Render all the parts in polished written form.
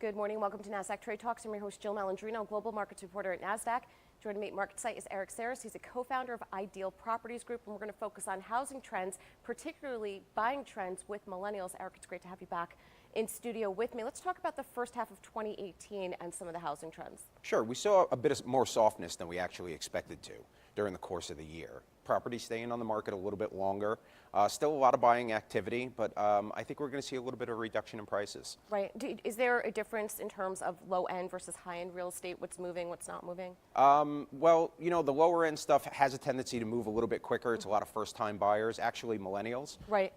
Good morning. Welcome to Nasdaq Trade Talks. I'm your host, Jill Malandrino, global markets reporter at Nasdaq. Joining me at MarketSite is Erik Serras. He's a co-founder of Ideal Properties Group, and we're going to focus on housing trends, particularly buying trends with millennials. Erik, it's great to have you back in studio with me. Let's talk about the first half of 2018 and some of the housing trends. Sure. We saw a bit more softness than we actually expected to during the course of the year. Property staying on the market a little bit longer. Still a lot of buying activity, but I think we're going to see a little bit of reduction in prices. Right. Is there a difference in terms of low-end versus high-end real estate? What's moving, what's not moving? Well, you know, the lower-end stuff has a tendency to move a little bit quicker. It's a lot of first-time buyers, actually millennials. Right.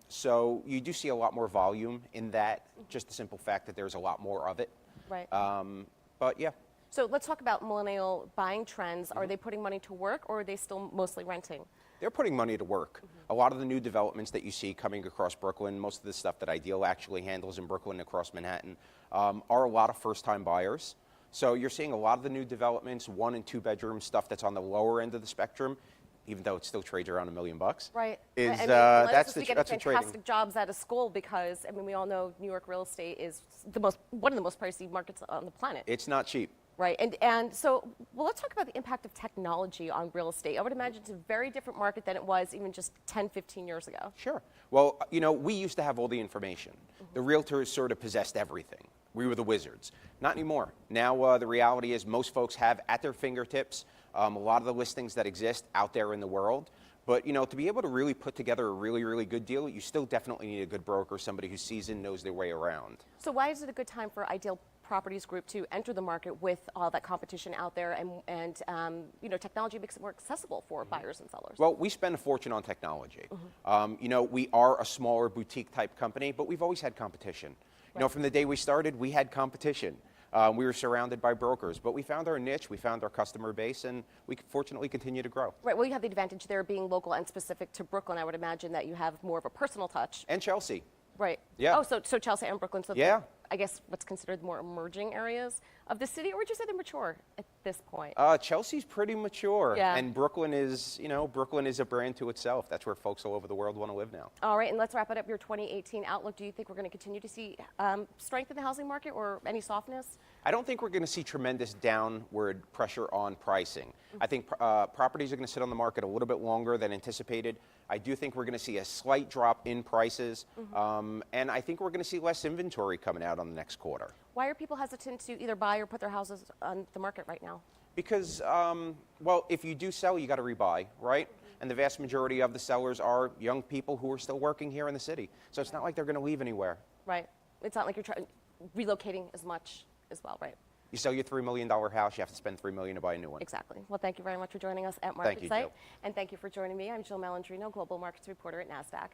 So you do see a lot more volume in that, just the simple fact that there's a lot more of it. Right. But yeah. So let's talk about millennial buying trends. Are they putting money to work, or are they still mostly renting? They're putting money to work. A lot of the new developments that you see coming across Brooklyn, most of the stuff that Ideal actually handles in Brooklyn and across Manhattan, are a lot of first-time buyers. So you're seeing a lot of the new developments, 1 and 2 bedroom stuff that's on the lower end of the spectrum, even though it still trades around $1 million. Right. Is I mean, that's getting fantastic jobs out of school, because I mean, we all know New York real estate is one of the most pricey markets on the planet. It's not cheap. Right, and so, well, let's talk about the impact of technology on real estate. I would imagine it's a very different market than it was even just 10, 15 years ago. Sure. Well, you know, we used to have all the information. The realtors sort of possessed everything. We were the wizards. Not anymore. Now the reality is most folks have at their fingertips a lot of the listings that exist out there in the world. But, you know, to be able to really put together a really, really good deal, you still definitely need a good broker, somebody who's seasoned, knows their way around. So why is it a good time for Ideal Properties Group to enter the market with all that competition out there, and you know, technology makes it more accessible for buyers and sellers? Well, we spend a fortune on technology. You know, we are a smaller boutique type company, but we've always had competition. You know, from the day we started, we had competition. We were surrounded by brokers, but we found our niche, we found our customer base, and we fortunately continue to grow. Right, well, you have the advantage there being local and specific to Brooklyn. I would imagine that you have more of a personal touch. And Chelsea. Right. Yeah. Oh, so Chelsea and Brooklyn. So yeah. I guess what's considered more emerging areas of the city, or would you say they're mature at this point? Chelsea's pretty mature. Yeah. And Brooklyn is, you know, Brooklyn is a brand to itself. That's where folks all over the world want to live now. All right, and let's wrap it up. Your 2018 outlook. Do you think we're going to continue to see strength in the housing market, or any softness? I don't think we're going to see tremendous downward pressure on pricing. I think properties are going to sit on the market a little bit longer than anticipated. I do think we're going to see a slight drop in prices, and I think we're going to see less inventory coming out on the next quarter. Why are people hesitant to either buy or put their houses on the market right now? Because, well, if you do sell, you got to rebuy, right? And the vast majority of the sellers are young people who are still working here in the city. So it's not like they're going to leave anywhere. Right. It's not like you're relocating as much as well, right? You sell your $3 million house, you have to spend $3 million to buy a new one. Exactly. Well, thank you very much for joining us at MarketSite. Thank you, Jill. And thank you for joining me. I'm Jill Malandrino, global markets reporter at Nasdaq.